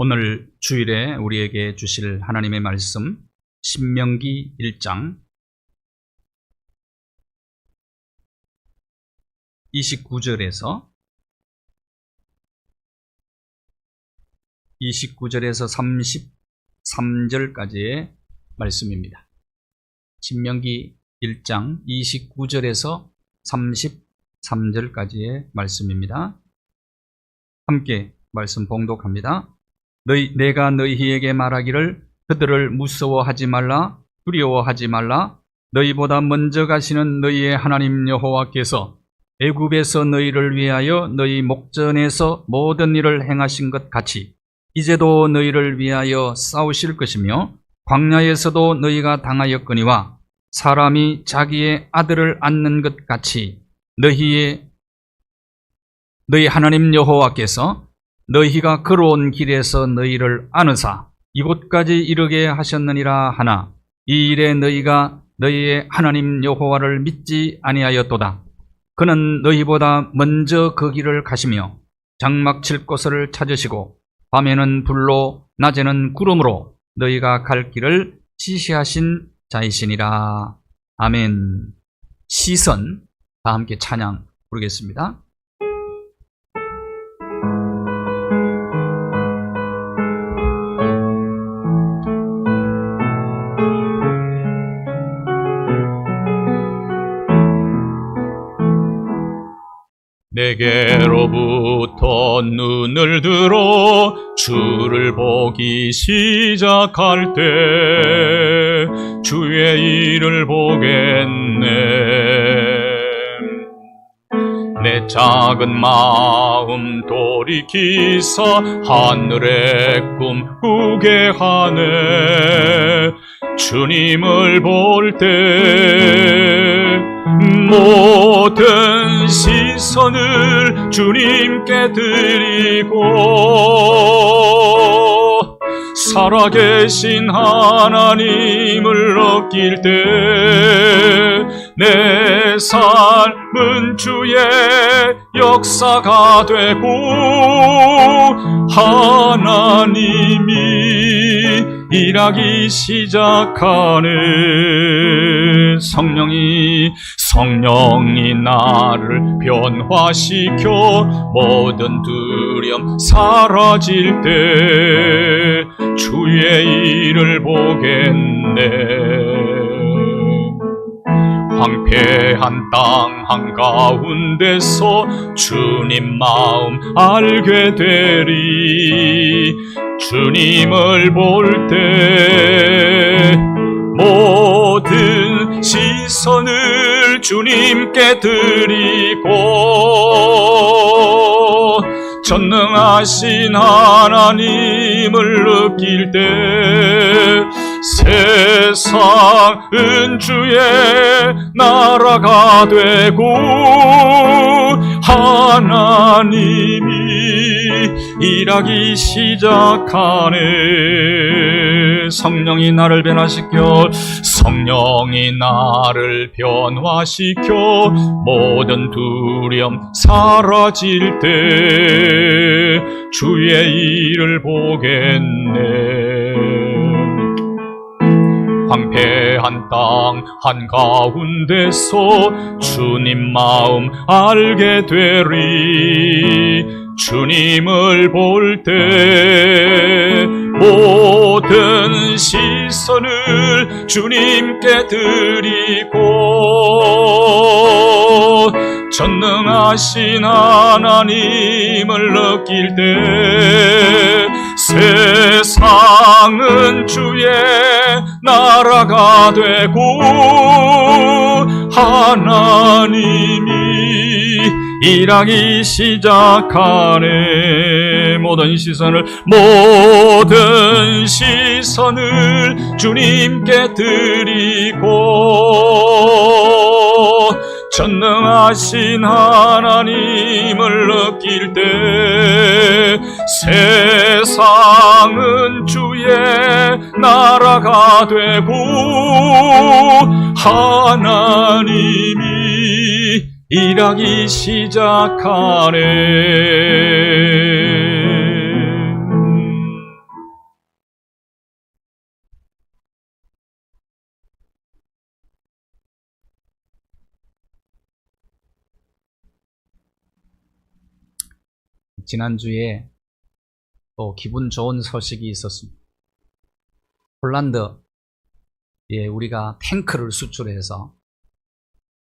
오늘 주일에 우리에게 주실 하나님의 말씀 신명기 1장 29절에서 33절까지의 말씀입니다. 신명기 1장 29절에서 33절까지의 말씀입니다. 함께 말씀 봉독합니다. 내가 너희에게 말하기를 그들을 무서워하지 말라, 두려워하지 말라. 너희보다 먼저 가시는 너희의 하나님 여호와께서 애굽에서 너희를 위하여 너희 목전에서 모든 일을 행하신 것 같이 이제도 너희를 위하여 싸우실 것이며, 광야에서도 너희가 당하였거니와 사람이 자기의 아들을 안는 것 같이 너희 하나님 여호와께서 너희가 걸어온 길에서 너희를 안으사 이곳까지 이르게 하셨느니라 하나, 이 일에 너희가 너희의 하나님 여호와를 믿지 아니하였도다. 그는 너희보다 먼저 그 길을 가시며 장막 칠 곳을 찾으시고 밤에는 불로 낮에는 구름으로 너희가 갈 길을 지시하신 자이시니라. 아멘. 시선, 다 함께 찬양 부르겠습니다. 내게로부터 눈을 들어 주를 보기 시작할 때 주의 일을 보겠네. 내 작은 마음 돌이키사 하늘의 꿈 꾸게 하네. 주님을 볼 때 모든 시선을 주님께 드리고 살아계신 하나님을 느낄 때 내 삶은 주의 역사가 되고 하나님이 일하기 시작하네. 성령이 나를 변화시켜 모든 두려움 사라질 때 주의 일을 보겠네. 황폐한 땅 한가운데서 주님 마음 알게 되리. 주님을 볼 때 모든 시선을 주님께 드리고 전능하신 하나님을 느낄 때 세상은 주의 나라가 되고 하나님이 일하기 시작하네. 성령이 나를 변화시켜 모든 두려움 사라질 때 주의 일을 보겠네. 황폐한 땅 한가운데서 주님 마음 알게 되리. 주님을 볼 때 모든 시선을 주님께 드리고 전능하신 하나님을 느낄 때 세상은 주의 나라가 되고 하나님이 일하기 시작하네. 모든 시선을 주님께 드리고 전능하신 하나님을 느낄 때 세상은 주의 나라가 되고 하나님이 일하기 시작하네. 지난주에 또 기분 좋은 소식이 있었습니다. 폴란드에 우리가 탱크를 수출해서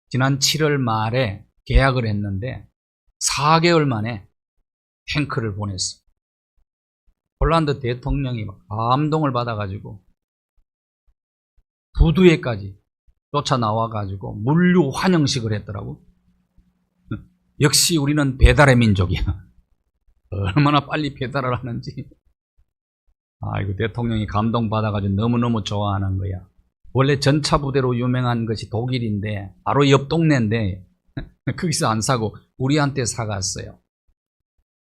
지난 7월 말에 계약을 했는데 4개월 만에 탱크를 보냈어요. 폴란드 대통령이 막 감동을 받아가지고 부두에까지 쫓아 나와가지고 물류 환영식을 했더라고. 역시 우리는 배달의 민족이야. 얼마나 빨리 배달을 하는지. 아이고, 대통령이 감동받아가지고 너무너무 좋아하는 거야. 원래 전차 부대로 유명한 것이 독일인데 바로 옆 동네인데 거기서 안 사고 우리한테 사갔어요.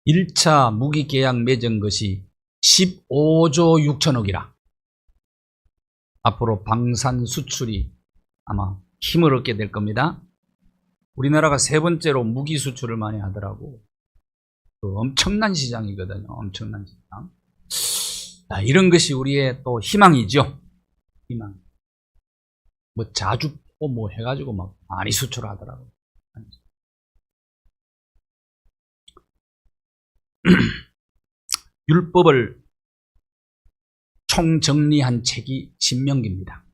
1차 무기 계약 맺은 것이 15조 6천억이라. 앞으로 방산 수출이 아마 힘을 얻게 될 겁니다. 우리나라가 세 번째로 무기 수출을 많이 하더라고. 그 엄청난 시장이거든요. 엄청난 시장. 이런 것이 우리의 또 희망이죠. 희망. 뭐 자주 뭐 해가지고 막 많이 수출하더라고. 율법을 총정리한 책이 신명기입니다.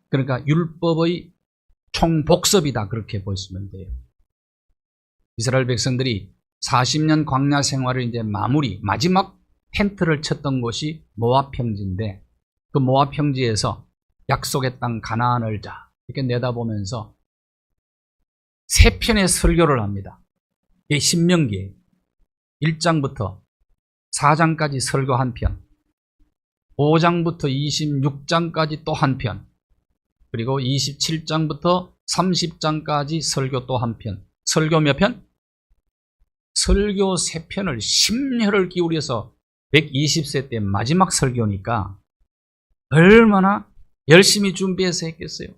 그러니까 율법의 총복습이다, 그렇게 보시면 돼요. 이스라엘 백성들이 40년 광야 생활을 이제 마지막 텐트를 쳤던 곳이 모압 평지인데, 그 모압 평지에서 약속의 땅 가나안을 이렇게 내다보면서 세 편의 설교를 합니다. 이게 신명기예요. 1장부터 4장까지 설교 한 편, 5장부터 26장까지 또 한 편, 그리고 27장부터 30장까지 설교 또 한 편. 설교 몇 편? 설교 3편을 심혈을 기울여서 120세 때 마지막 설교니까 얼마나 열심히 준비해서 했겠어요.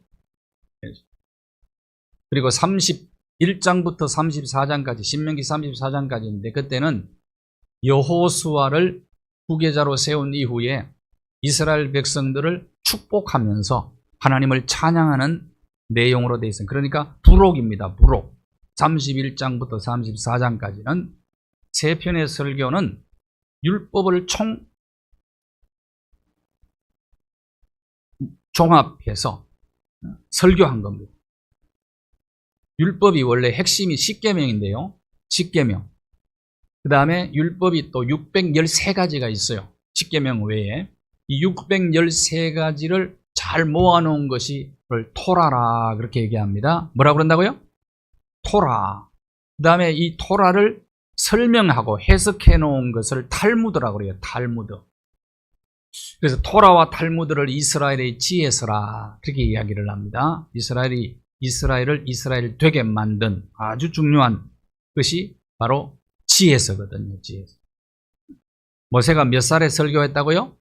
그리고 31장부터 34장까지, 신명기 34장까지인데, 그때는 여호수아를 후계자로 세운 이후에 이스라엘 백성들을 축복하면서 하나님을 찬양하는 내용으로 되어 있어요. 그러니까 부록입니다. 부록. 31장부터 34장까지는 세 편의 설교는 율법을 종합해서 설교한 겁니다. 율법이 원래 핵심이 십계명인데요. 십계명. 그 다음에 율법이 또 613가지가 있어요. 십계명 외에. 이 613가지를 잘 모아놓은 것이 토라라, 그렇게 얘기합니다. 뭐라고 그런다고요? 토라. 그 다음에 이 토라를 설명하고 해석해 놓은 것을 탈무드라고 그래요. 탈무드. 그래서 토라와 탈무드를 이스라엘의 지혜서라, 그렇게 이야기를 합니다. 이스라엘을 이스라엘 되게 만든 아주 중요한 것이 바로 지혜서거든요. 지혜서. 모세가 몇 살에 설교했다고요?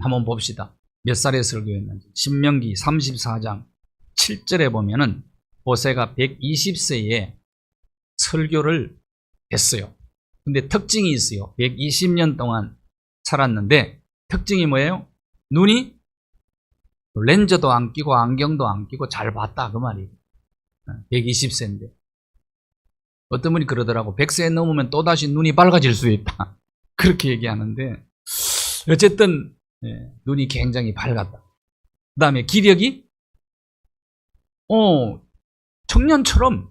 한번 봅시다. 몇 살에 설교했는지. 신명기 34장 7절에 보면은 모세가 120세에 설교를 했어요. 근데 특징이 있어요. 120년 동안 살았는데 특징이 뭐예요? 눈이 렌즈도 안 끼고 안경도 안 끼고 잘 봤다, 그 말이에요. 120세인데. 어떤 분이 그러더라고. 100세 넘으면 또다시 눈이 밝아질 수 있다, 그렇게 얘기하는데, 어쨌든 눈이 굉장히 밝았다. 그 다음에 기력이 청년처럼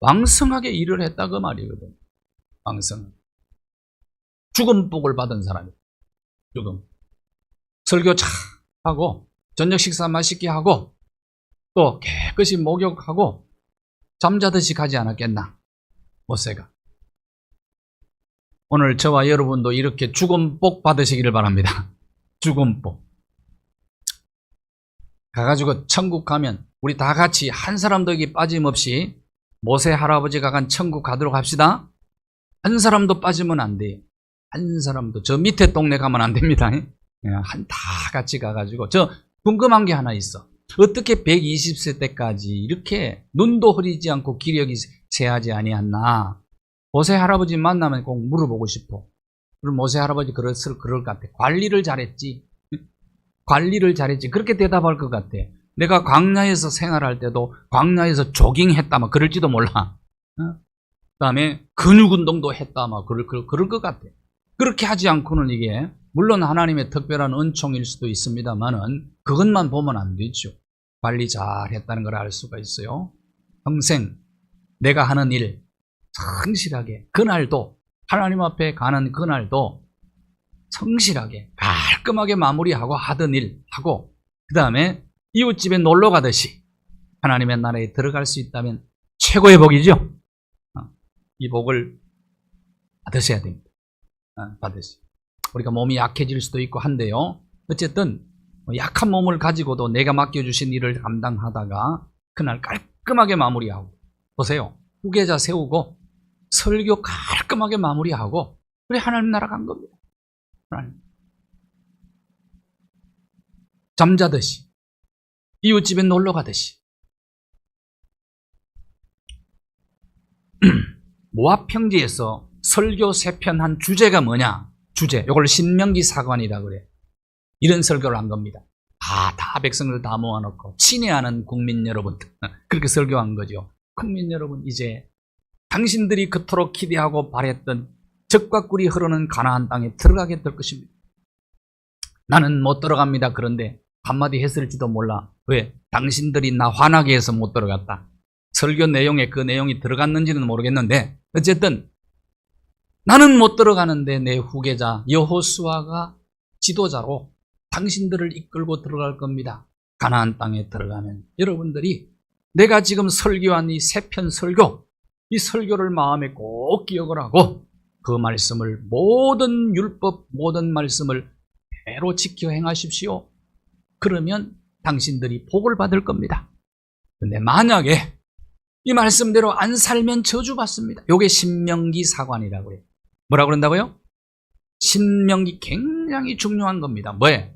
왕성하게 일을 했다, 그 말이거든. 왕성. 죽음복을 받은 사람이에요. 죽음. 설교 잘 하고 저녁 식사 맛있게 하고 또 깨끗이 목욕하고 잠자듯이 가지 않았겠나, 모세가. 오늘 저와 여러분도 이렇게 죽음복 받으시기를 바랍니다. 죽음복. 가가지고 천국 가면 우리 다 같이 한 사람도 여기 빠짐없이 모세 할아버지가 간 천국 가도록 합시다. 한 사람도 빠지면 안 돼요. 한 사람도. 저 밑에 동네 가면 안 됩니다. 다 같이 가가지고. 저 궁금한 게 하나 있어. 어떻게 120세 때까지 이렇게 눈도 흐리지 않고 기력이 세하지 아니했나? 모세 할아버지 만나면 꼭 물어보고 싶어. 그럼 모세 할아버지 그럴 것 같아. 관리를 잘했지. 관리를 잘했지. 그렇게 대답할 것 같아. 내가 광야에서 생활할 때도 광야에서 조깅했다, 막 그럴지도 몰라. 그다음에 근육 운동도 했다 아마 그럴 것 같아요. 그렇게 하지 않고는 이게 물론 하나님의 특별한 은총일 수도 있습니다만은 그것만 보면 안 되죠. 관리 잘 했다는 걸 알 수가 있어요. 평생 내가 하는 일 성실하게 그날도 하나님 앞에 가는 그날도 성실하게 깔끔하게 마무리하고 하던 일 하고 그 다음에 이웃집에 놀러 가듯이 하나님의 나라에 들어갈 수 있다면 최고의 복이죠. 이 복을 받으셔야 됩니다. 받으세요. 우리가 몸이 약해질 수도 있고 한데요. 어쨌든 약한 몸을 가지고도 내가 맡겨주신 일을 감당하다가 그날 깔끔하게 마무리하고 보세요. 후계자 세우고 설교 깔끔하게 마무리하고 그래 하나님 나라 간 겁니다. 하나님. 잠자듯이 이웃집에 놀러 가듯이 모압 평지에서 설교 3편 한 주제가 뭐냐? 주제. 이걸 신명기 사관이라 그래. 이런 설교를 한 겁니다. 다 백성들 다 모아놓고 친애하는 국민 여러분 그렇게 설교한 거죠. 국민 여러분 이제 당신들이 그토록 기대하고 바랬던 젖과 꿀이 흐르는 가나안 땅에 들어가게 될 것입니다. 나는 못 들어갑니다. 그런데 한마디 했을지도 몰라. 왜? 당신들이 나 화나게 해서 못 들어갔다. 설교 내용에 그 내용이 들어갔는지는 모르겠는데 어쨌든 나는 못 들어가는데 내 후계자 여호수아가 지도자로 당신들을 이끌고 들어갈 겁니다. 가나안 땅에 들어가면 여러분들이 내가 지금 설교한 이 3편 설교 이 설교를 마음에 꼭 기억을 하고 그 말씀을 모든 율법 모든 말씀을 대로 지켜 행하십시오. 그러면 당신들이 복을 받을 겁니다. 근데 만약에 이 말씀대로 안 살면 저주받습니다. 요게 신명기 사관이라고 해요. 뭐라고 그런다고요? 신명기 굉장히 중요한 겁니다. 뭐예요?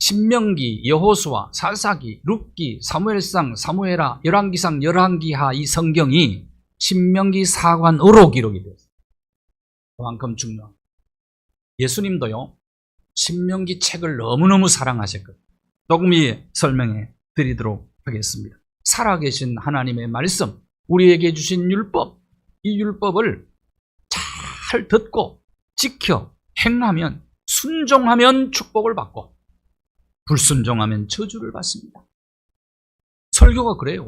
신명기, 여호수아, 사사기, 룻기, 사무엘상, 사무엘하, 열왕기상, 열왕기하 이 성경이 신명기 사관으로 기록이 됐어요. 그만큼 중요합니다. 예수님도요. 신명기 책을 너무너무 사랑하셨거든요. 조금 설명해 드리도록 하겠습니다. 살아계신 하나님의 말씀, 우리에게 주신 율법, 이 율법을 잘 듣고 지켜 행하면 순종하면 축복을 받고 불순종하면 저주를 받습니다. 설교가 그래요.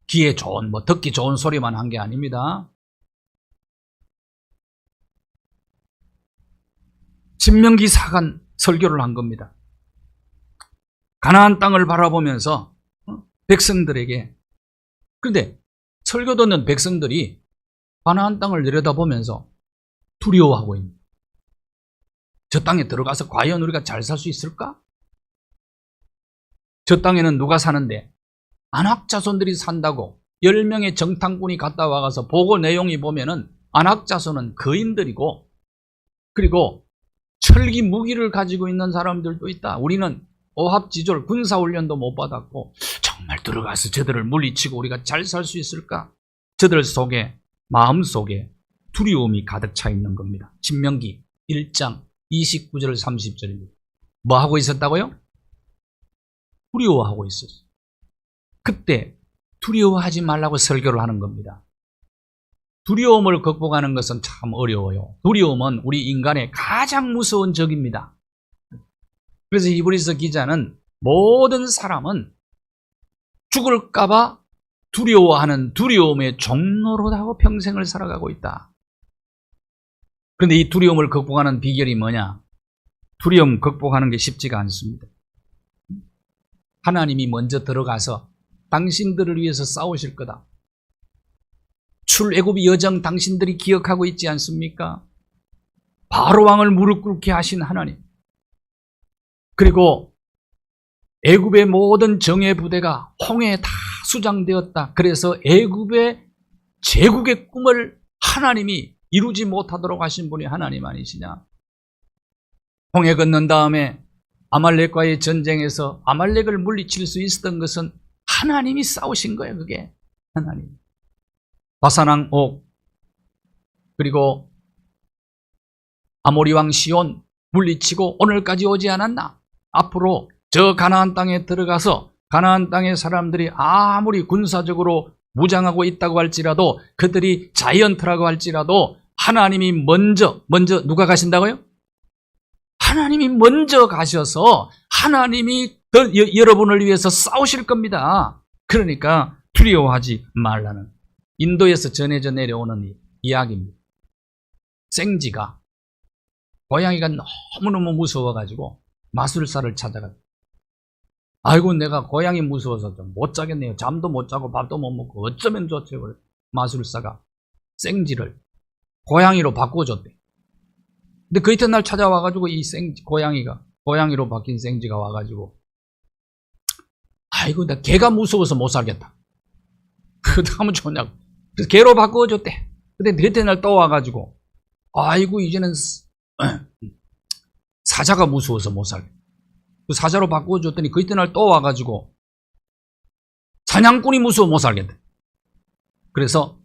귀에 좋은 듣기 좋은 소리만 한 게 아닙니다. 신명기 사관 설교를 한 겁니다. 가나안 땅을 바라보면서 백성들에게 그런데 설교 듣는 백성들이 가나안 땅을 내려다보면서 두려워하고 있는 저 땅에 들어가서 과연 우리가 잘 살 수 있을까? 저 땅에는 누가 사는데 안악 자손들이 산다고 10명의 정탐꾼이 갔다 와가서 보고 내용이 보면은 안악 자손은 거인들이고 그리고 철기 무기를 가지고 있는 사람들도 있다. 우리는 오합지졸 군사훈련도 못 받았고 정말 들어가서 저들을 물리치고 우리가 잘 살 수 있을까? 저들 속에 마음속에 두려움이 가득 차 있는 겁니다. 신명기 1장 29절 30절입니다. 뭐 하고 있었다고요? 두려워하고 있었어요. 그때 두려워하지 말라고 설교를 하는 겁니다. 두려움을 극복하는 것은 참 어려워요. 두려움은 우리 인간의 가장 무서운 적입니다. 그래서 히브리서 기자는 모든 사람은 죽을까봐 두려워하는 두려움의 종로로다고 평생을 살아가고 있다. 그런데 이 두려움을 극복하는 비결이 뭐냐? 두려움 극복하는 게 쉽지가 않습니다. 하나님이 먼저 들어가서 당신들을 위해서 싸우실 거다. 출애굽 여정 당신들이 기억하고 있지 않습니까? 바로 왕을 무릎 꿇게 하신 하나님. 그리고 애굽의 모든 정예 부대가 홍해에 다 수장되었다. 그래서 애굽의 제국의 꿈을 하나님이 이루지 못하도록 하신 분이 하나님 아니시냐? 홍해 건넌 다음에 아말렉과의 전쟁에서 아말렉을 물리칠 수 있었던 것은 하나님이 싸우신 거예요. 그게 하나님. 바산왕 옥 그리고 아모리 왕 시온 물리치고 오늘까지 오지 않았나? 앞으로 저 가나안 땅에 들어가서 가나안 땅의 사람들이 아무리 군사적으로 무장하고 있다고 할지라도, 그들이 자이언트라고 할지라도 하나님이 먼저 누가 가신다고요? 하나님이 먼저 가셔서 하나님이 여러분을 위해서 싸우실 겁니다. 그러니까 두려워하지 말라는, 인도에서 전해져 내려오는 이야기입니다. 생쥐가, 고양이가 너무너무 무서워가지고 마술사를 찾아가요. 아이고, 내가 고양이 무서워서 좀 못 자겠네요. 잠도 못 자고 밥도 못 먹고 어쩌면 좋지. 마술사가 생쥐를 고양이로 바꿔줬대. 근데 그 이튿날 찾아와가지고 이 고양이로 바뀐 생쥐가 와가지고, 아이고, 나 개가 무서워서 못 살겠다. 그거 하면 좋냐고. 그래서 개로 바꿔줬대. 근데 그 이튿날 또 와가지고, 아이고, 이제는 사자가 무서워서 못 살겠다. 그 사자로 바꿔줬더니 그 이튿날 또 와가지고, 사냥꾼이 무서워 못 살겠다. 그래서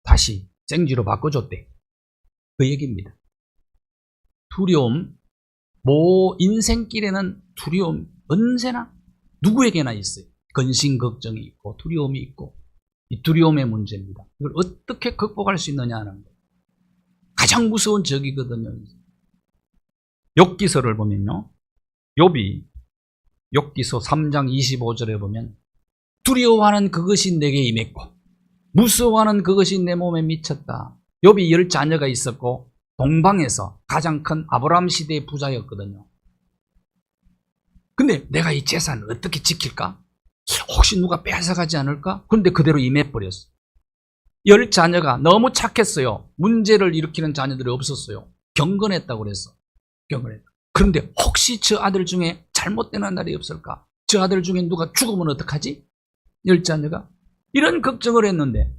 다시 생쥐로 바꿔줬대. 그 얘기입니다. 두려움, 인생길에는 두려움 언제나 누구에게나 있어요. 근심 걱정이 있고 두려움이 있고, 이 두려움의 문제입니다. 이걸 어떻게 극복할 수 있느냐 하는 거예요. 가장 무서운 적이거든요. 욥기서를 보면요, 욥이 욥기서 3장 25절에 보면, 두려워하는 그것이 내게 임했고 무서워하는 그것이 내 몸에 미쳤다. 욥이 10자녀가 있었고 동방에서 가장 큰 아브라함 시대의 부자였거든요. 근데 내가 이 재산을 어떻게 지킬까? 혹시 누가 뺏어가지 않을까? 그런데 그대로 임해버렸어. 10자녀가 너무 착했어요. 문제를 일으키는 자녀들이 없었어요. 경건했다고 그랬어. 경건했다. 그런데 혹시 저 아들 중에 잘못되는 날이 없을까? 저 아들 중에 누가 죽으면 어떡하지? 10자녀가 이런 걱정을 했는데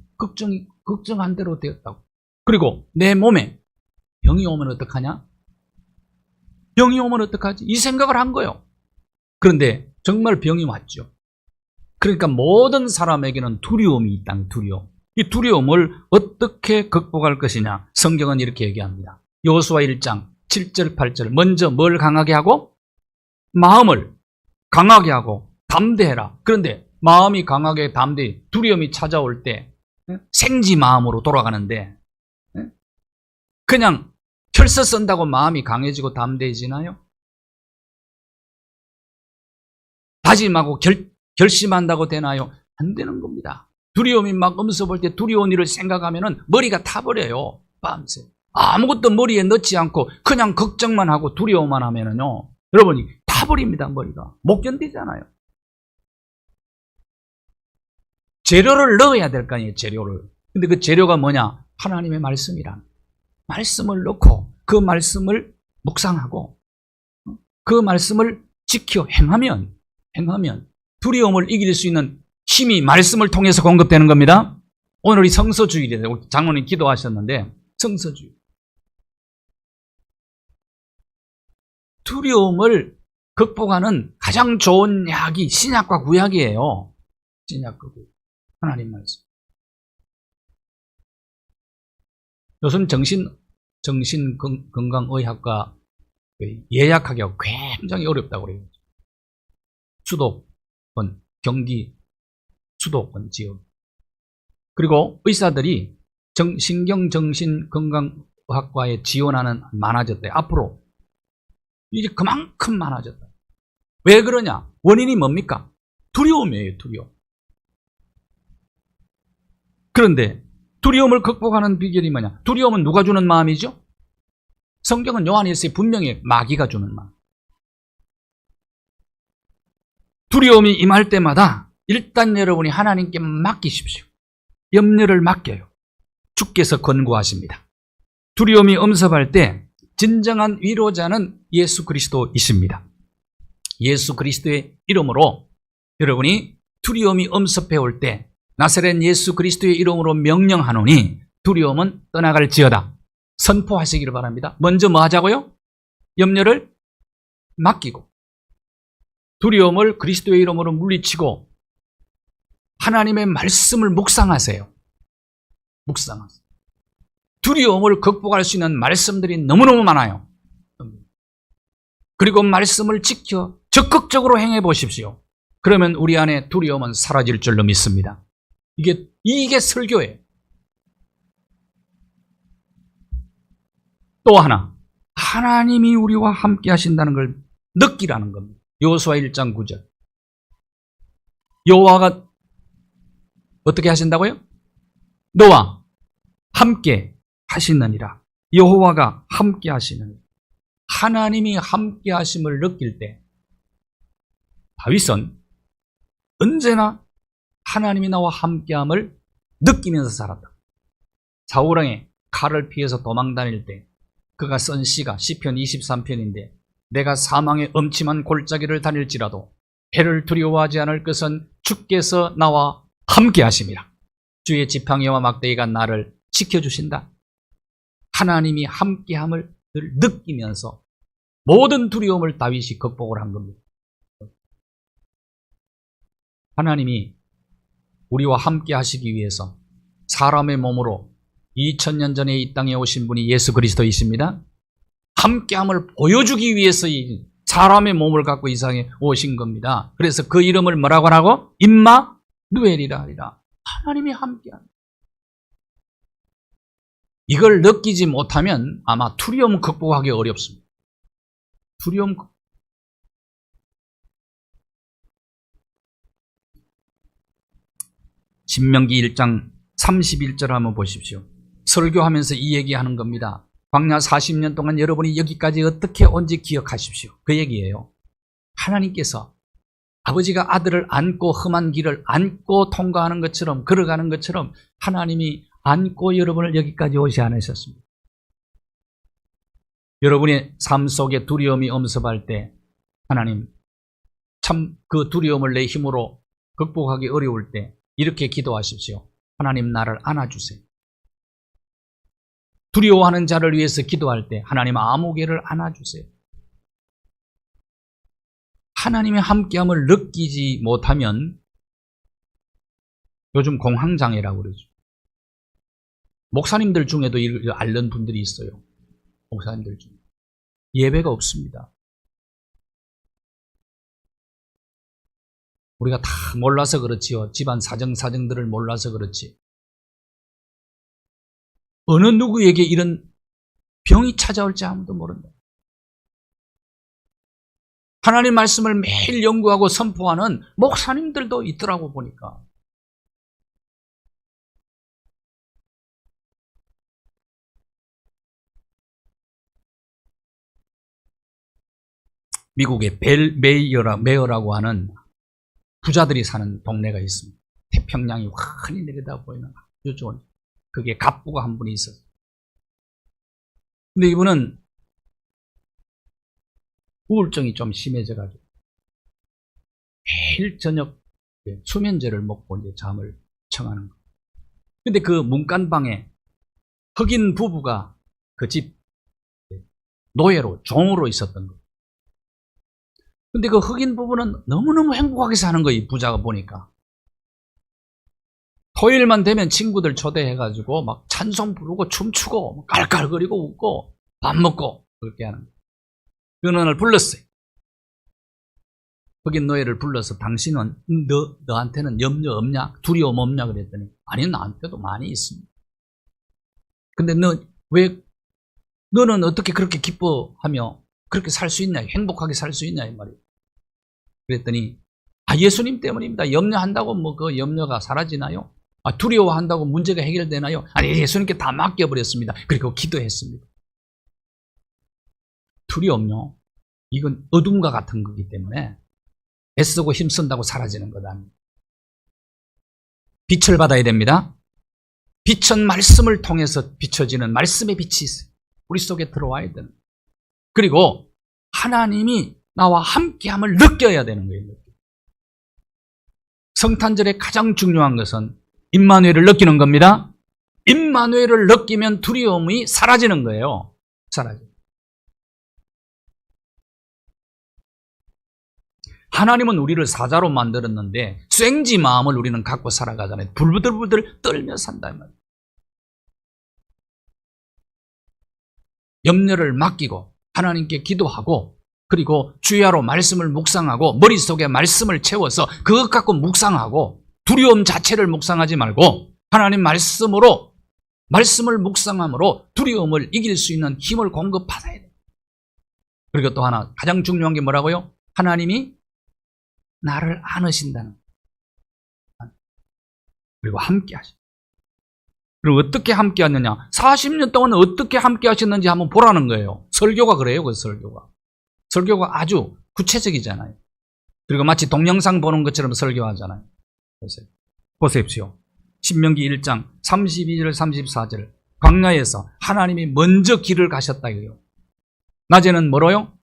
걱정한 대로 되었다고. 그리고 내 몸에 병이 오면 어떡하냐? 병이 오면 어떡하지? 이 생각을 한 거예요. 그런데 정말 병이 왔죠. 그러니까 모든 사람에게는 두려움이 있다는 두려움. 이 두려움을 어떻게 극복할 것이냐? 성경은 이렇게 얘기합니다. 여호수아 1장 7절 8절. 먼저 뭘 강하게 하고? 마음을 강하게 하고 담대해라. 그런데 마음이 강하게 담대해, 두려움이 찾아올 때 생지 마음으로 돌아가는데, 그냥 혈서 쓴다고 마음이 강해지고 담대해지나요? 다짐하고 결심한다고 되나요? 안 되는 겁니다. 두려움이 막 엄습할 때 두려운 일을 생각하면 머리가 타버려요. 밤새 아무것도 머리에 넣지 않고 그냥 걱정만 하고 두려워만 하면은요, 여러분이 타버립니다. 머리가 못 견디잖아요. 재료를 넣어야 될 거 아니에요. 재료를. 근데 그 재료가 뭐냐? 하나님의 말씀이란 말씀을 넣고 그 말씀을 묵상하고 그 말씀을 지켜 행하면 두려움을 이길 수 있는 힘이 말씀을 통해서 공급되는 겁니다. 오늘이 성서주일이에요. 장로님 기도하셨는데, 성서주일. 두려움을 극복하는 가장 좋은 약이 신약과 구약이에요. 신약과 구약. 하나님 말씀. 요즘 정신건강의학과 예약하기가 굉장히 어렵다고 그래요. 수도권, 경기 수도권 지역. 그리고 의사들이 신경정신건강의학과에 지원하는 많아졌대. 앞으로 이제 그만큼 많아졌다. 왜 그러냐? 원인이 뭡니까? 두려움이에요. 두려움. 그런데 두려움을 극복하는 비결이 뭐냐? 두려움은 누가 주는 마음이죠? 성경은 요한일서에 분명히 마귀가 주는 마음. 두려움이 임할 때마다 일단 여러분이 하나님께 맡기십시오. 염려를 맡겨요. 주께서 권고하십니다. 두려움이 엄습할 때 진정한 위로자는 예수 그리스도이십니다. 예수 그리스도의 이름으로 여러분이 두려움이 엄습해 올 때 나사렛 예수 그리스도의 이름으로 명령하노니 두려움은 떠나갈지어다. 선포하시기를 바랍니다. 먼저 뭐 하자고요? 염려를 맡기고 두려움을 그리스도의 이름으로 물리치고 하나님의 말씀을 묵상하세요. 묵상하세요. 두려움을 극복할 수 있는 말씀들이 너무너무 많아요. 그리고 말씀을 지켜 적극적으로 행해 보십시오. 그러면 우리 안에 두려움은 사라질 줄로 믿습니다. 이게 설교예요. 또 하나, 하나님이 우리와 함께 하신다는 걸 느끼라는 겁니다. 여호수아 1장 9절. 여호와가 어떻게 하신다고요? 너와 함께 하시느니라. 여호와가 함께 하시느니라. 하나님이 함께 하심을 느낄 때 다윗은 언제나 하나님이 나와 함께함을 느끼면서 살았다. 사울왕의 칼을 피해서 도망 다닐 때 그가 쓴 시가 시편 23편인데 내가 사망의 엄침한 골짜기를 다닐지라도 해를 두려워하지 않을 것은 주께서 나와 함께 하심이라. 주의 지팡이와 막대기가 나를 지켜주신다. 하나님이 함께함을 늘 느끼면서 모든 두려움을 다윗이 극복을 한 겁니다. 하나님이 우리와 함께 하시기 위해서 사람의 몸으로 2000년 전에 이 땅에 오신 분이 예수 그리스도이십니다. 함께함을 보여주기 위해서 이 사람의 몸을 갖고 이 세상에 오신 겁니다. 그래서 그 이름을 뭐라고 하라고? 임마누엘이라 하리라. 하나님이 함께합니다. 이걸 느끼지 못하면 아마 두려움 극복하기 어렵습니다. 두려움 신명기 1장 31절 한번 보십시오. 설교하면서 이 얘기하는 겁니다. 광야 40년 동안 여러분이 여기까지 어떻게 온지 기억하십시오. 그 얘기예요. 하나님께서 아버지가 아들을 안고 험한 길을 안고 통과하는 것처럼 걸어가는 것처럼 하나님이 안고 여러분을 여기까지 오지 않으셨습니다. 여러분의 삶 속에 두려움이 엄습할 때 하나님 참 그 두려움을 내 힘으로 극복하기 어려울 때 이렇게 기도하십시오. 하나님 나를 안아주세요. 두려워하는 자를 위해서 기도할 때 하나님 아무개를 안아주세요. 하나님의 함께함을 느끼지 못하면 요즘 공황장애라고 그러죠. 목사님들 중에도 이걸 앓는 분들이 있어요. 목사님들 중에. 예배가 없습니다. 우리가 다 몰라서 그렇지요. 집안 사정들을 몰라서 그렇지. 어느 누구에게 이런 병이 찾아올지 아무도 모른다. 하나님 말씀을 매일 연구하고 선포하는 목사님들도 있더라고 보니까. 미국의 메어라고 하는 부자들이 사는 동네가 있습니다. 태평양이 환히 내려다 보이는 아주 좋은, 그게 갑부가 한 분이 있었어요. 근데 이분은 우울증이 좀 심해져가지고 매일 저녁 수면제를 먹고 이제 잠을 청하는 거예요. 근데 그 문간방에 흑인 부부가 그 집 노예로, 종으로 있었던 거예요. 근데 그 흑인 부부는 너무너무 행복하게 사는 거예요, 이 부자가 보니까. 토요일만 되면 친구들 초대해가지고 막 찬송 부르고 춤추고 깔깔거리고 웃고 밥 먹고 그렇게 하는 거예요. 어느 날 불렀어요. 흑인 노예를 불러서 당신은 너한테는 염려 없냐? 두려움 없냐? 그랬더니 아니, 나한테도 많이 있습니다. 근데 너는 어떻게 그렇게 기뻐하며 그렇게 살 수 있냐? 행복하게 살 수 있냐? 이 말이에요. 그랬더니 예수님 때문입니다. 염려한다고 뭐 그 염려가 사라지나요? 두려워한다고 문제가 해결되나요? 아니, 예수님께 다 맡겨버렸습니다. 그리고 기도했습니다. 두려움요, 이건 어둠과 같은 거기 때문에 애쓰고 힘쓴다고 사라지는 것 아닙니다. 빛을 받아야 됩니다. 빛은 말씀을 통해서 비춰지는 말씀의 빛이 있어요. 우리 속에 들어와야 되는 거예요. 그리고 하나님이 나와 함께함을 느껴야 되는 거예요. 성탄절의 가장 중요한 것은 임마누엘을 느끼는 겁니다. 임마누엘을 느끼면 두려움이 사라지는 거예요. 사라져요. 하나님은 우리를 사자로 만들었는데 괭지 마음을 우리는 갖고 살아가잖아요. 불부들불들 떨며 산다 이 말이에요. 염려를 맡기고 하나님께 기도하고 그리고 주야로 말씀을 묵상하고 머릿속에 말씀을 채워서 그것 갖고 묵상하고 두려움 자체를 묵상하지 말고 하나님 말씀으로, 말씀을 묵상함으로 두려움을 이길 수 있는 힘을 공급받아야 돼요. 그리고 또 하나 가장 중요한 게 뭐라고요? 하나님이 나를 안으신다는 거예요. 그리고 함께 하십니다. 그리고 어떻게 함께 하느냐? 40년 동안 어떻게 함께 하셨는지 한번 보라는 거예요. 설교가 그래요. 그 설교가 아주 구체적이잖아요. 그리고 마치 동영상 보는 것처럼 설교하잖아요. 보십시오. 신명기 1장 32절 34절 광야에서 하나님이 먼저 길을 가셨다 이거예요. 낮에는 뭐로요?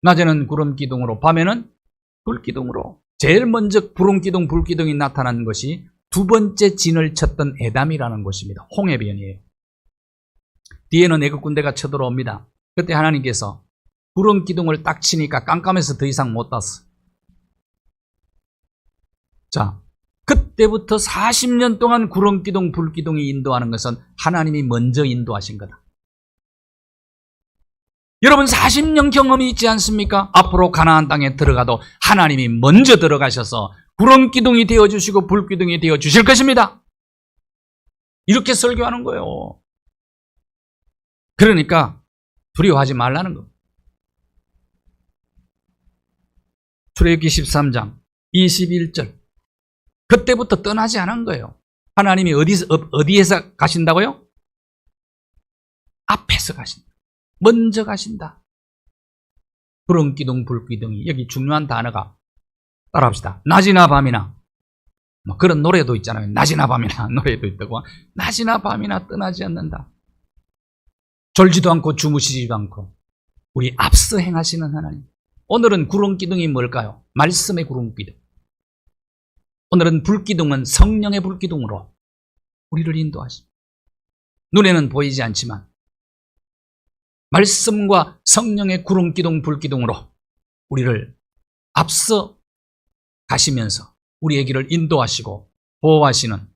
낮에는 구름기둥으로, 밤에는 불기둥으로. 제일 먼저 구름기둥, 불기둥이 나타난 것이 두 번째 진을 쳤던 에담이라는 곳입니다. 홍해변이에요. 뒤에는 애국 군대가 쳐들어옵니다. 그때 하나님께서 구름기둥을 딱 치니까 깜깜해서 더 이상 못 땄어. 자, 그때부터 40년 동안 구름기둥, 불기둥이 인도하는 것은 하나님이 먼저 인도하신 거다. 여러분 40년 경험이 있지 않습니까? 앞으로 가나안 땅에 들어가도 하나님이 먼저 들어가셔서 구름기둥이 되어주시고 불기둥이 되어주실 것입니다. 이렇게 설교하는 거예요. 그러니까 두려워하지 말라는 거. 출애굽기 13장 21절 그때부터 떠나지 않은 거예요. 하나님이 어디에서 가신다고요? 앞에서 가신다. 먼저 가신다. 구름기둥, 불기둥이, 여기 중요한 단어가, 따라합시다. 낮이나 밤이나, 뭐 그런 노래도 있잖아요. 낮이나 밤이나 노래도 있다고. 낮이나 밤이나 떠나지 않는다. 졸지도 않고 주무시지도 않고 우리 앞서 행하시는 하나님. 오늘은 구름기둥이 뭘까요? 말씀의 구름기둥. 오늘은 불기둥은 성령의 불기둥으로 우리를 인도하십니다. 눈에는 보이지 않지만 말씀과 성령의 구름기둥, 불기둥으로 우리를 앞서 가시면서 우리의 길을 인도하시고 보호하시는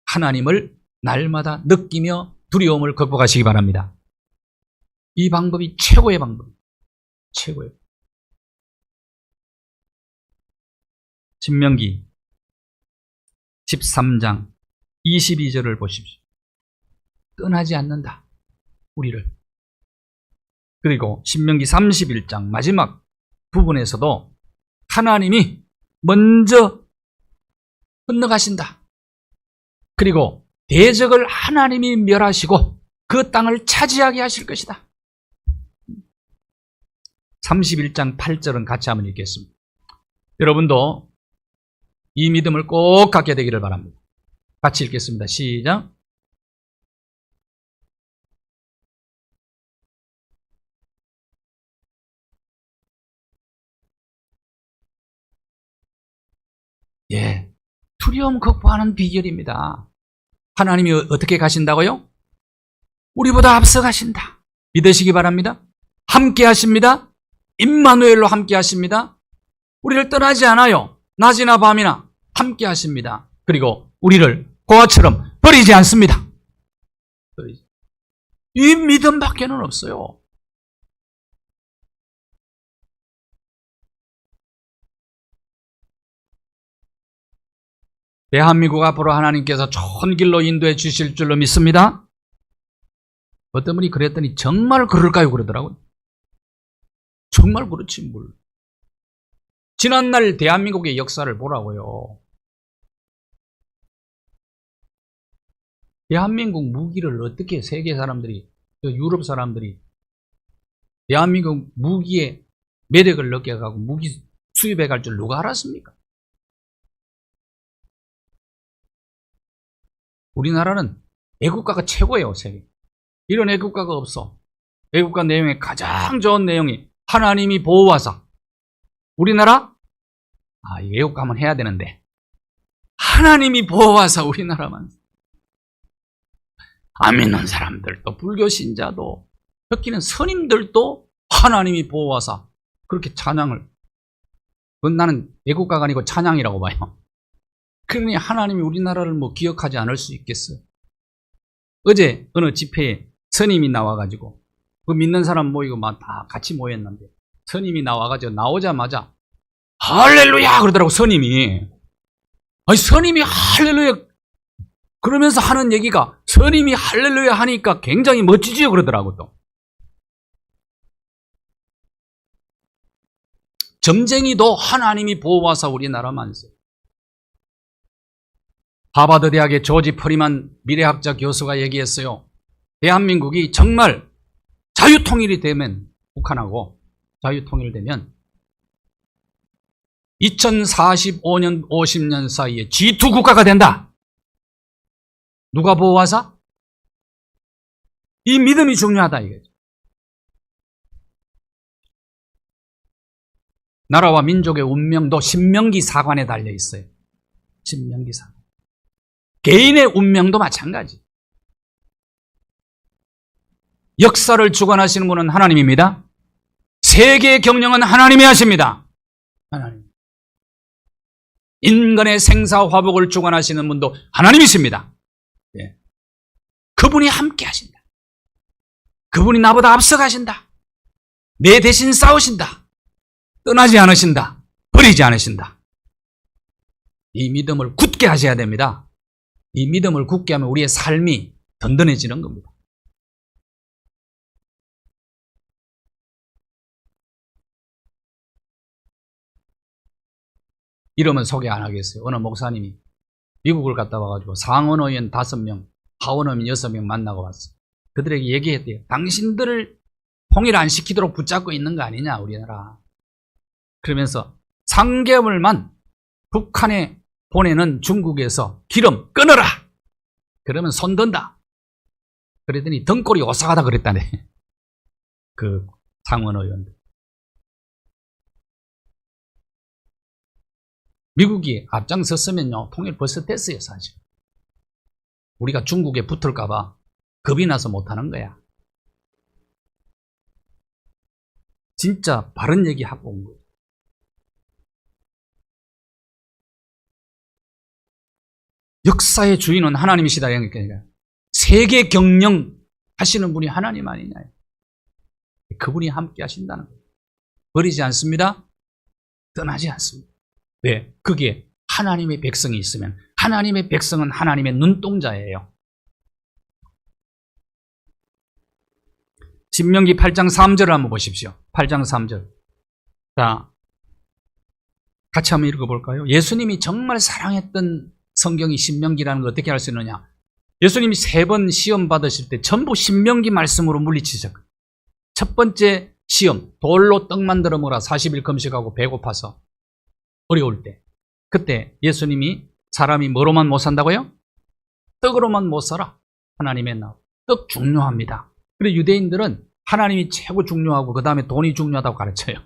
하나님을 날마다 느끼며 두려움을 극복하시기 바랍니다. 이 방법이 최고의 방법입니다. 최고의. 신명기 13장 22절을 보십시오. 떠나지 않는다. 우리를. 그리고 신명기 31장 마지막 부분에서도 하나님이 먼저 건너가신다. 그리고 대적을 하나님이 멸하시고 그 땅을 차지하게 하실 것이다. 31장 8절은 같이 한번 읽겠습니다. 여러분도 이 믿음을 꼭 갖게 되기를 바랍니다. 같이 읽겠습니다. 시작. 예, 두려움 극복하는 비결입니다. 하나님이 어떻게 가신다고요? 우리보다 앞서 가신다. 믿으시기 바랍니다. 함께 하십니다. 임마누엘로 함께 하십니다. 우리를 떠나지 않아요. 낮이나 밤이나 함께 하십니다. 그리고 우리를 고아처럼 버리지 않습니다. 이 믿음밖에는 없어요. 대한민국 앞으로 하나님께서 좋은 길로 인도해 주실 줄로 믿습니다. 어떤 분이 그랬더니 정말 그럴까요? 그러더라고요. 정말 그렇지 뭘. 지난날 대한민국의 역사를 보라고요. 대한민국 무기를 어떻게 세계 사람들이, 유럽 사람들이 대한민국 무기에 매력을 느껴가고 무기 수입해 갈 줄 누가 알았습니까? 우리나라는 애국가가 최고예요, 세계. 이런 애국가가 없어. 애국가 내용의 가장 좋은 내용이 하나님이 보호하사. 우리나라? 이 애국가만 해야 되는데. 하나님이 보호하사 우리나라만. 안 믿는 사람들도, 불교 신자도, 특히는 스님들도 하나님이 보호하사. 그렇게 찬양을. 그건 나는 애국가가 아니고 찬양이라고 봐요. 그러니 하나님이 우리나라를 뭐 기억하지 않을 수 있겠어요? 어제 어느 집회에 스님이 나와가지고 그 믿는 사람 모이고 막 다 같이 모였는데 스님이 나와가지고 나오자마자 할렐루야 그러더라고. 스님이 아니, 스님이 할렐루야 그러면서 하는 얘기가 스님이 할렐루야 하니까 굉장히 멋지지요 그러더라고. 또 점쟁이도 하나님이 보호하사 우리나라만 써요. 하버드 대학의 조지 퍼리만 미래학자 교수가 얘기했어요. 대한민국이 정말 자유통일이 되면, 북한하고 자유통일되면 2045년 50년 사이에 G2 국가가 된다. 누가 보호하사? 이 믿음이 중요하다 이거죠. 나라와 민족의 운명도 신명기 사관에 달려 있어요. 신명기 사관. 개인의 운명도 마찬가지. 역사를 주관하시는 분은 하나님입니다. 세계의 경영은 하나님이 하십니다. 하나님. 인간의 생사화복을 주관하시는 분도 하나님이십니다. 예. 그분이 함께 하신다. 그분이 나보다 앞서가신다. 내 대신 싸우신다. 떠나지 않으신다. 버리지 않으신다. 이 믿음을 굳게 하셔야 됩니다. 이 믿음을 굳게 하면 우리의 삶이 든든해지는 겁니다. 이러면 소개 안 하겠어요. 어느 목사님이 미국을 갔다 와가지고 상원의원 5명, 하원의원 6명 만나고 왔어요. 그들에게 얘기했대요. 당신들을 통일 안 시키도록 붙잡고 있는 거 아니냐 우리나라. 그러면서 3개월만 북한에 보내는 중국에서 기름 끊어라. 그러면 손 든다. 그랬더니 등골이 오싹하다 그랬다네. 그 상원의원들. 미국이 앞장섰으면요 통일 벌써 됐어요 사실. 우리가 중국에 붙을까봐 겁이 나서 못하는 거야. 진짜 바른 얘기 하고 온 거예요. 역사의 주인은 하나님이시다. 그러니까 세계 경영 하시는 분이 하나님 아니냐. 그분이 함께 하신다는 거예요. 버리지 않습니다. 떠나지 않습니다. 왜? 그게 하나님의 백성이 있으면 하나님의 백성은 하나님의 눈동자예요. 신명기 8장 3절을 한번 보십시오. 8장 3절. 자, 같이 한번 읽어볼까요? 예수님이 정말 사랑했던 성경이 신명기라는 걸 어떻게 알 수 있느냐? 예수님이 3번 시험 받으실 때 전부 신명기 말씀으로 물리치셨어요. 첫 번째 시험, 돌로 떡 만들어 먹으라 40일 금식하고 배고파서 어려울 때. 그때 예수님이 사람이 뭐로만 못 산다고요? 떡으로만 못 살아. 하나님의 나라. 떡 중요합니다. 그리고 유대인들은 하나님이 최고 중요하고 그 다음에 돈이 중요하다고 가르쳐요.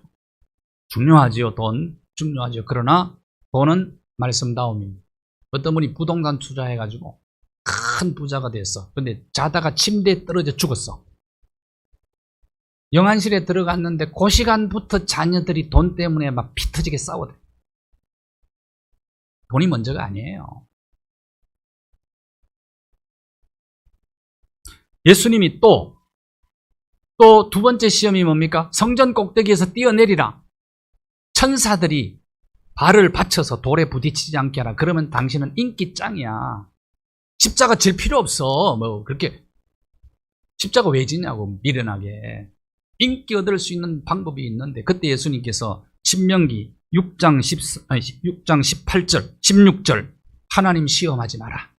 중요하지요. 돈 중요하죠. 그러나 돈은 말씀다움입니다. 어떤 분이 부동산 투자해가지고 큰 부자가 됐어. 근데 자다가 침대에 떨어져 죽었어. 영안실에 들어갔는데 그 시간부터 자녀들이 돈 때문에 막 피 터지게 싸워대. 돈이 먼저가 아니에요. 예수님이 또 두 번째 시험이 뭡니까? 성전 꼭대기에서 뛰어내리라. 천사들이 발을 받쳐서 돌에 부딪히지 않게 하라. 그러면 당신은 인기 짱이야. 십자가 질 필요 없어. 뭐 그렇게 십자가 왜 지냐고 미련하게. 인기 얻을 수 있는 방법이 있는데 그때 예수님께서 신명기 6장 18절 16절 하나님 시험하지 마라.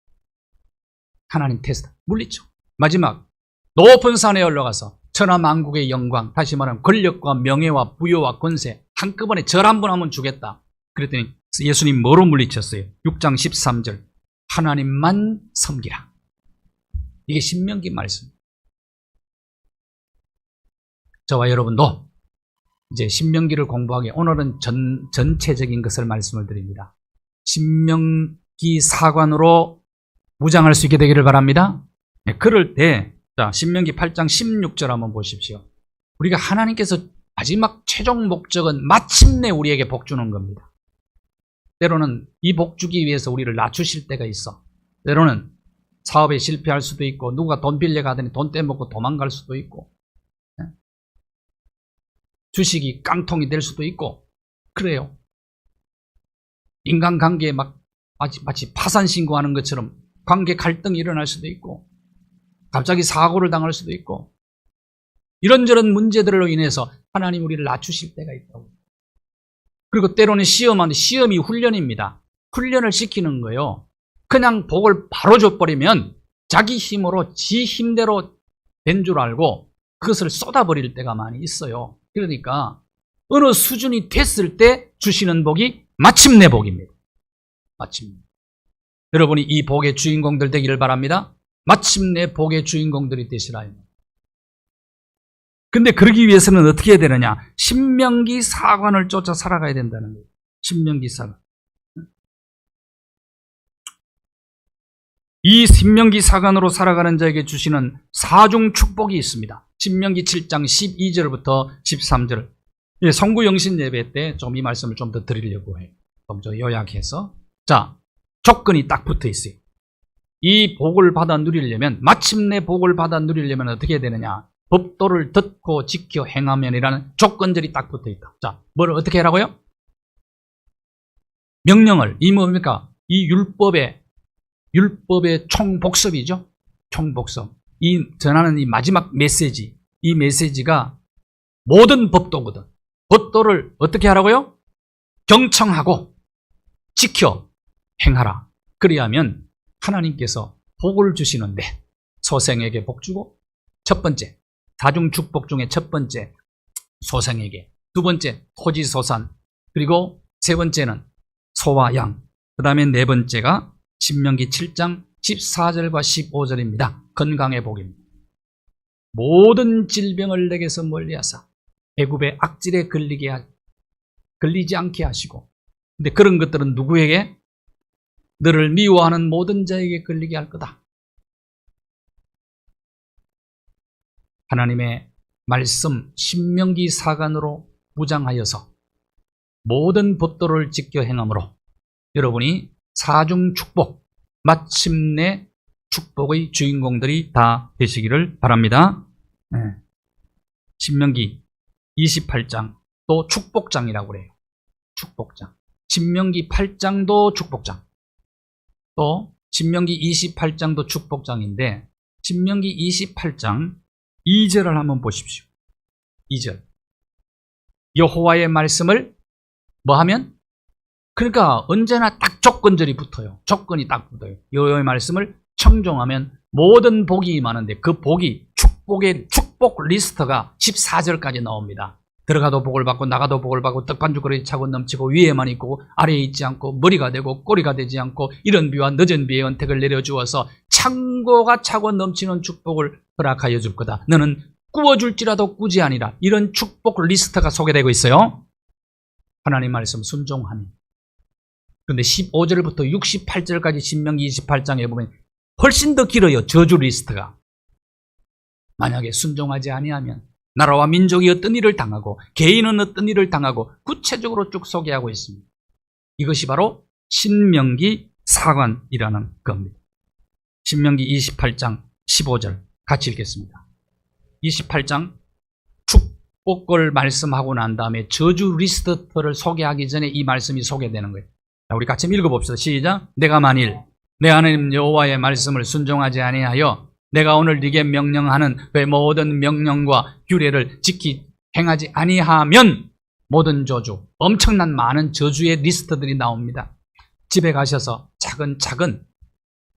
하나님 테스트 물리쳐. 마지막 높은 산에 올라가서 천하만국의 영광, 다시 말하면 권력과 명예와 부여와 권세 한꺼번에 절 한 번 하면 주겠다. 그랬더니 예수님 뭐로 물리쳤어요? 6장 13절 하나님만 섬기라. 이게 신명기 말씀. 저와 여러분도 이제 신명기를 공부하기 오늘은 전체적인 것을 말씀을 드립니다. 신명기 사관으로 무장할 수 있게 되기를 바랍니다. 네, 그럴 때 자, 신명기 8장 16절 한번 보십시오. 우리가 하나님께서 마지막 최종 목적은 마침내 우리에게 복 주는 겁니다. 때로는 이 복 주기 위해서 우리를 낮추실 때가 있어. 때로는 사업에 실패할 수도 있고 누가 돈 빌려가더니 돈 떼먹고 도망갈 수도 있고 주식이 깡통이 될 수도 있고 그래요. 인간관계에 막 마치 파산 신고하는 것처럼 관계 갈등이 일어날 수도 있고 갑자기 사고를 당할 수도 있고 이런저런 문제들로 인해서 하나님 우리를 낮추실 때가 있다고. 그리고 때로는 시험이 훈련입니다. 훈련을 시키는 거예요. 그냥 복을 바로 줘버리면 자기 힘으로 지 힘대로 된 줄 알고 그것을 쏟아버릴 때가 많이 있어요. 그러니까 어느 수준이 됐을 때 주시는 복이 마침내 복입니다. 마침내. 여러분이 이 복의 주인공들 되기를 바랍니다. 마침내 복의 주인공들이 되시라요. 근데 그러기 위해서는 어떻게 해야 되느냐? 신명기 사관을 쫓아 살아가야 된다는 거예요. 신명기 사관. 이 신명기 사관으로 살아가는 자에게 주시는 사중 축복이 있습니다. 신명기 7장 12절부터 13절. 성구영신 예배 때 좀 이 말씀을 좀 더 드리려고 해요. 좀 더 요약해서. 자, 조건이 딱 붙어 있어요. 이 복을 받아 누리려면, 마침내 복을 받아 누리려면 어떻게 해야 되느냐? 법도를 듣고 지켜 행하면이라는 조건들이 딱 붙어 있다. 자, 뭘 어떻게 하라고요? 명령을, 이 뭡니까? 이 율법의 총복습이죠. 총복습. 이 전하는 이 마지막 메시지, 이 메시지가 모든 법도거든. 법도를 어떻게 하라고요? 경청하고 지켜 행하라. 그리하면 하나님께서 복을 주시는데 소생에게 복 주고, 첫 번째 사중 축복 중에 첫 번째 소생에게, 두 번째 토지 소산, 그리고 세 번째는 소와 양, 그 다음에 네 번째가 신명기 7장 14절과 15절입니다. 건강의 복입니다. 모든 질병을 내게서 멀리하사 애굽의 악질에 걸리지 않게 하시고, 근데 그런 것들은 누구에게? 너를 미워하는 모든 자에게 걸리게 할 거다. 하나님의 말씀 신명기 사관으로 무장하여서 모든 법도를 지켜 행함으로 여러분이 사중 축복, 마침내 축복의 주인공들이 다 되시기를 바랍니다. 네. 신명기 28장 또 축복장이라고 그래요. 축복장. 신명기 8장도 축복장. 또 신명기 28장도 축복장인데 신명기 28장 2절을 한번 보십시오. 2절. 여호와의 말씀을 뭐 하면? 그러니까 언제나 딱 조건절이 붙어요. 조건이 딱 붙어요. 여호와의 말씀을 청종하면 모든 복이 임하는데 그 복이 축복 리스트가 14절까지 나옵니다. 들어가도 복을 받고 나가도 복을 받고 떡반죽거리 차고 넘치고 위에만 있고 아래에 있지 않고 머리가 되고 꼬리가 되지 않고 이른 비와 늦은 비의 언택을 내려주어서 창고가 차고 넘치는 축복을 허락하여 줄 거다. 너는 꾸어줄지라도 꾸지 아니라. 이런 축복 리스트가 소개되고 있어요. 하나님 말씀 순종하니. 그런데 15절부터 68절까지 신명기 28장에 보면 훨씬 더 길어요. 저주 리스트가. 만약에 순종하지 아니하면 나라와 민족이 어떤 일을 당하고 개인은 어떤 일을 당하고 구체적으로 쭉 소개하고 있습니다. 이것이 바로 신명기 사관이라는 겁니다. 신명기 28장 15절 같이 읽겠습니다. 28장 축복을 말씀하고 난 다음에 저주 리스트를 소개하기 전에 이 말씀이 소개되는 거예요. 자, 우리 같이 읽어봅시다. 시작. 내가 만일 내 하나님 여호와의 말씀을 순종하지 아니하여 내가 오늘 네게 명령하는 그 모든 명령과 규례를 지키 행하지 아니하면 모든 저주, 엄청난 많은 저주의 리스트들이 나옵니다. 집에 가셔서 차근차근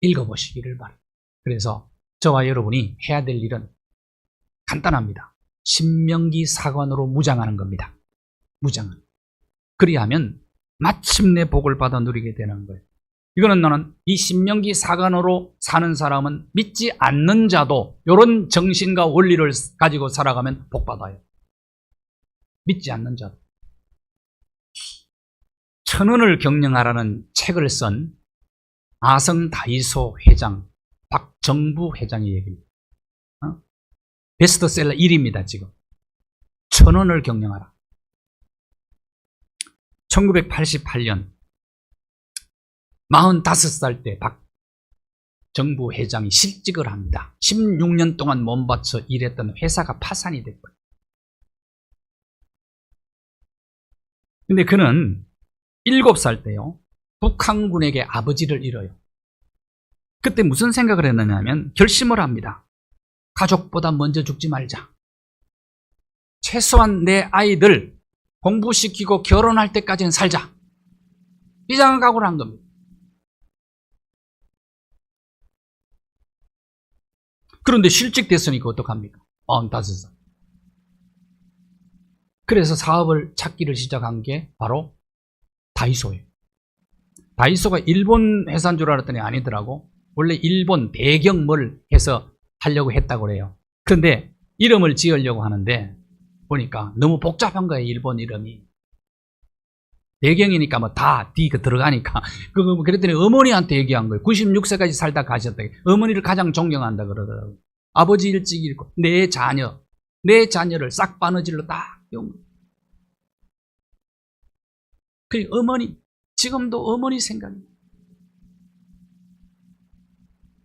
읽어보시기를 바랍니다. 그래서 저와 여러분이 해야 될 일은 간단합니다. 신명기 사관으로 무장하는 겁니다. 무장은. 그리하면 마침내 복을 받아 누리게 되는 거예요. 이거는 나는 이 신명기 사관으로 사는 사람은 믿지 않는 자도 이런 정신과 원리를 가지고 살아가면 복 받아요. 믿지 않는 자도. 천원을 경영하라는 책을 쓴 아성다이소 회장, 박정부 회장의 얘기입니다. 베스트셀러 1위입니다, 지금. 천원을 경영하라. 1988년 45살 때 박정부 회장이 실직을 합니다. 16년 동안 몸바쳐 일했던 회사가 파산이 됐고요. 근데 그는 7살 때요. 북한군에게 아버지를 잃어요. 그때 무슨 생각을 했느냐 하면 결심을 합니다. 가족보다 먼저 죽지 말자. 최소한 내 아이들 공부시키고 결혼할 때까지는 살자. 이상한 각오를 한 겁니다. 그런데 실직됐으니까 어떡합니까? 45살. 그래서 사업을 찾기를 시작한 게 바로 다이소예요. 다이소가 일본 회사인 줄 알았더니 아니더라고. 원래 일본 배경을 해서 하려고 했다고 그래요. 그런데 이름을 지으려고 하는데 보니까 너무 복잡한 거예요. 일본 이름이. 배경이니까 뭐 다 D 들어가니까. 그랬더니 어머니한테 얘기한 거예요. 96세까지 살다 가셨다. 어머니를 가장 존경한다 그러더라고요. 아버지 일찍 잃고 내 자녀를 싹 바느질로 딱 용. 그 어머니, 지금도 어머니 생각입니다.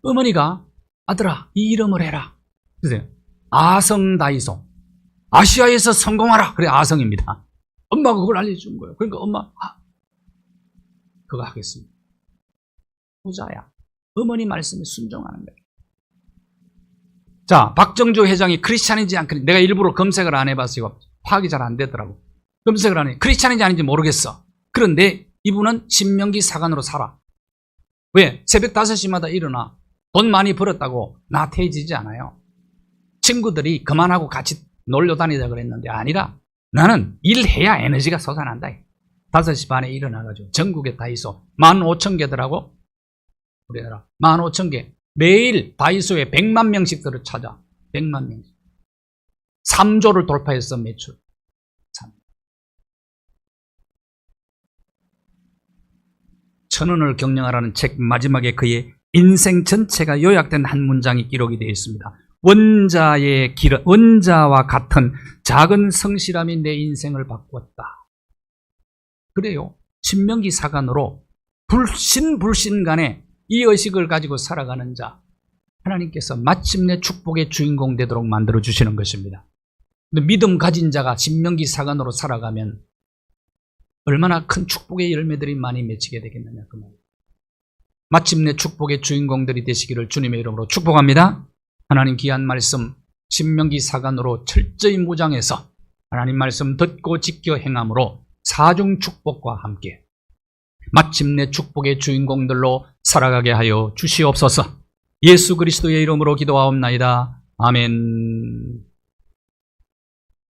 어머니가 아들아 이 이름을 해라. 그래서 아성 다이소. 아시아에서 성공하라. 그래 아성입니다. 엄마가 그걸 알려준 거예요. 그러니까 엄마 그거 하겠습니다. 부자야. 어머니 말씀에 순종하는 거예요. 자, 박정주 회장이 크리스찬인지 안 크리스찬인지 내가 일부러 검색을 안 해봤어요. 파악이 잘 안 되더라고. 검색을 안 해. 크리스찬인지 아닌지 모르겠어. 그런데 이분은 신명기 사관으로 살아. 왜? 새벽 5시마다 일어나. 돈 많이 벌었다고 나태해지지 않아요. 친구들이 그만하고 같이 놀러 다니자 그랬는데 아니라 나는 일해야 에너지가 솟아난다. 5시 반에 일어나가지고 전국에 다이소 15,000개더라고. 우리나라 15,000개. 매일 다이소에 100만 명씩들을 찾아. 100만 명씩. 3조를 돌파했어 매출. 1,000원을 경영하라는 책 마지막에 그의 인생 전체가 요약된 한 문장이 기록이 되어 있습니다. 원자와 같은 작은 성실함이 내 인생을 바꾸었다. 그래요. 신명기 사관으로 불신간에 이 의식을 가지고 살아가는 자, 하나님께서 마침내 축복의 주인공 되도록 만들어 주시는 것입니다. 근데 믿음 가진 자가 신명기 사관으로 살아가면 얼마나 큰 축복의 열매들이 많이 맺히게 되겠느냐 그 말이에요. 마침내 축복의 주인공들이 되시기를 주님의 이름으로 축복합니다. 하나님 귀한 말씀 신명기 사관으로 철저히 무장해서 하나님 말씀 듣고 지켜 행함으로 사중 축복과 함께 마침내 축복의 주인공들로 살아가게 하여 주시옵소서. 예수 그리스도의 이름으로 기도하옵나이다. 아멘.